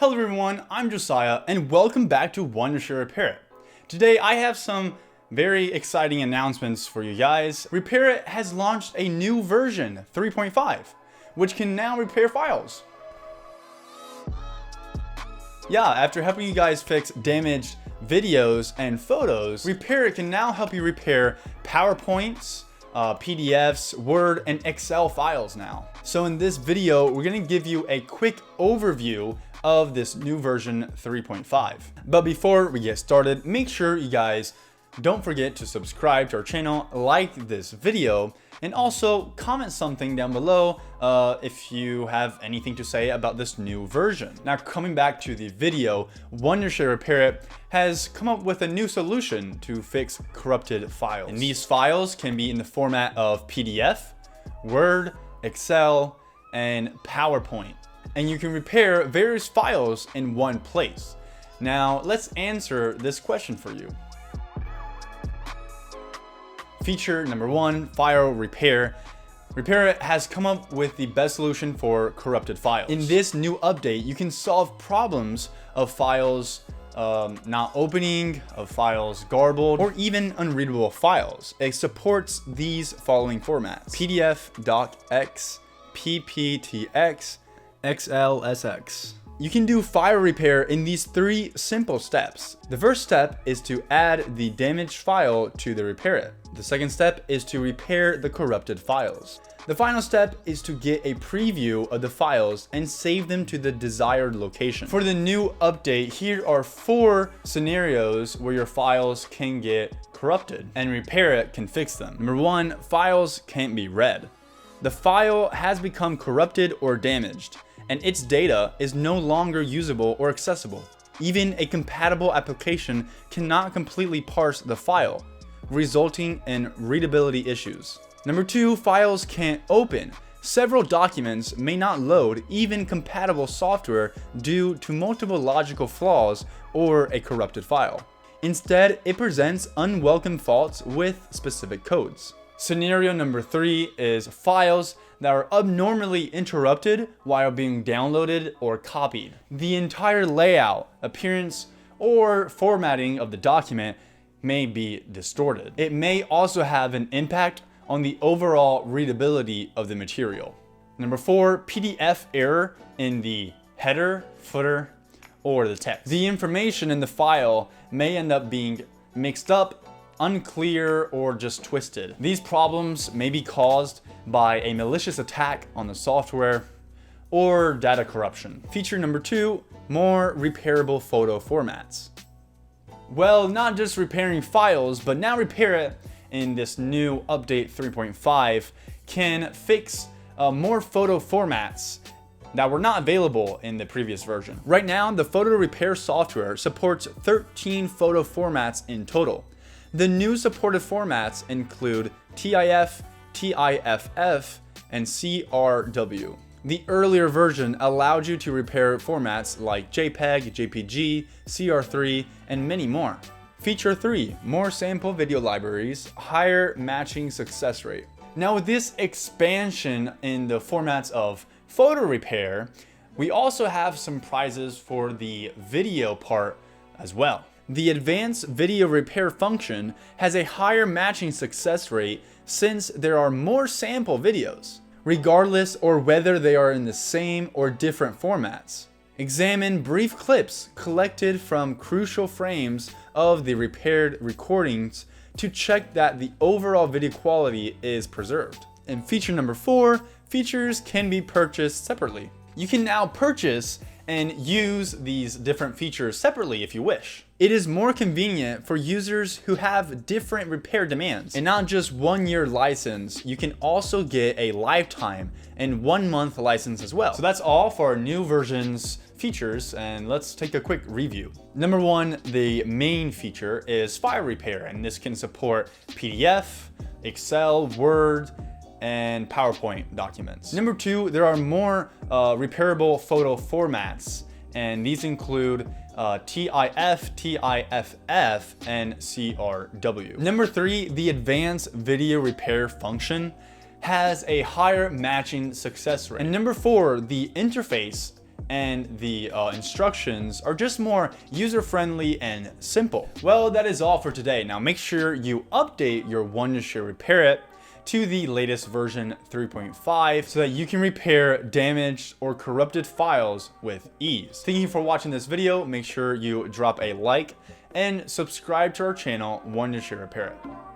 Hello everyone, I'm Josiah and welcome back to Wondershare Repairit. Today I have some very exciting announcements for you guys. Repairit has launched a new version, 3.5, which can now repair files. Yeah, after helping you guys fix damaged videos and photos, Repairit can now help you repair PowerPoints, PDFs, Word, and Excel files now. So in this video, we're gonna give you a quick overview of this new version 3.5. But before we get started, make sure you guys don't forget to subscribe to our channel, like this video, and also comment something down below if you have anything to say about this new version. Now, coming back to the video, Wondershare Repairit has come up with a new solution to fix corrupted files. And these files can be in the format of PDF, Word, Excel, and PowerPoint. And you can repair various files in one place. Now, let's answer this question for you. Feature number 1, file repair. Repairit has come up with the best solution for corrupted files. In this new update, you can solve problems of files not opening, of files garbled, or even unreadable files. It supports these following formats: PDF, docx, PPTX, XLSX. You can do file repair in these 3 simple steps. The first step is to add the damaged file to the Repairit. The second step is to repair the corrupted files. The final step is to get a preview of the files and save them to the desired location. For the new update, here are 4 scenarios where your files can get corrupted and Repairit can fix them. Number 1, files can't be read. The file has become corrupted or damaged, and its data is no longer usable or accessible. Even a compatible application cannot completely parse the file, resulting in readability issues. Number 2, files can't open. Several documents may not load even compatible software due to multiple logical flaws or a corrupted file. Instead, it presents unwelcome faults with specific codes. Scenario number 3 is files that are abnormally interrupted while being downloaded or copied. The entire layout, appearance, or formatting of the document may be distorted. It may also have an impact on the overall readability of the material. Number 4, PDF error in the header, footer, or the text. The information in the file may end up being mixed up, unclear, or just twisted. These problems may be caused by a malicious attack on the software or data corruption. Feature number 2, more repairable photo formats. Well, not just repairing files, but now Repairit in this new update 3.5 can fix more photo formats that were not available in the previous version. Right now, the photo repair software supports 13 photo formats in total. The new supported formats include TIF, TIFF, and CRW. The earlier version allowed you to repair formats like JPEG, JPG, CR3, and many more. Feature 3, more sample video libraries, higher matching success rate. Now with this expansion in the formats of photo repair, we also have some prizes for the video part as well. The advanced video repair function has a higher matching success rate since there are more sample videos, regardless or whether they are in the same or different formats. Examine brief clips collected from crucial frames of the repaired recordings to check that the overall video quality is preserved. And feature number 4, features can be purchased separately. You can now purchase and use these different features separately if you wish. It is more convenient for users who have different repair demands. And not just 1-year license, you can also get a lifetime and 1-month license as well. So that's all for our new version's features, and let's take a quick review. Number 1, the main feature is file repair, and this can support PDF, Excel, Word, and PowerPoint documents. Number 2, there are more repairable photo formats, and these include TIF, TIFF, and CRW. Number 3, the advanced video repair function has a higher matching success rate. And number 4, the interface and the instructions are just more user-friendly and simple. Well, that is all for today. Now make sure you update your Wondershare Repairit to the latest version 3.5 so that you can repair damaged or corrupted files with ease. Thank you for watching this video. Make sure you drop a like and subscribe to our channel, Wondershare Repairit.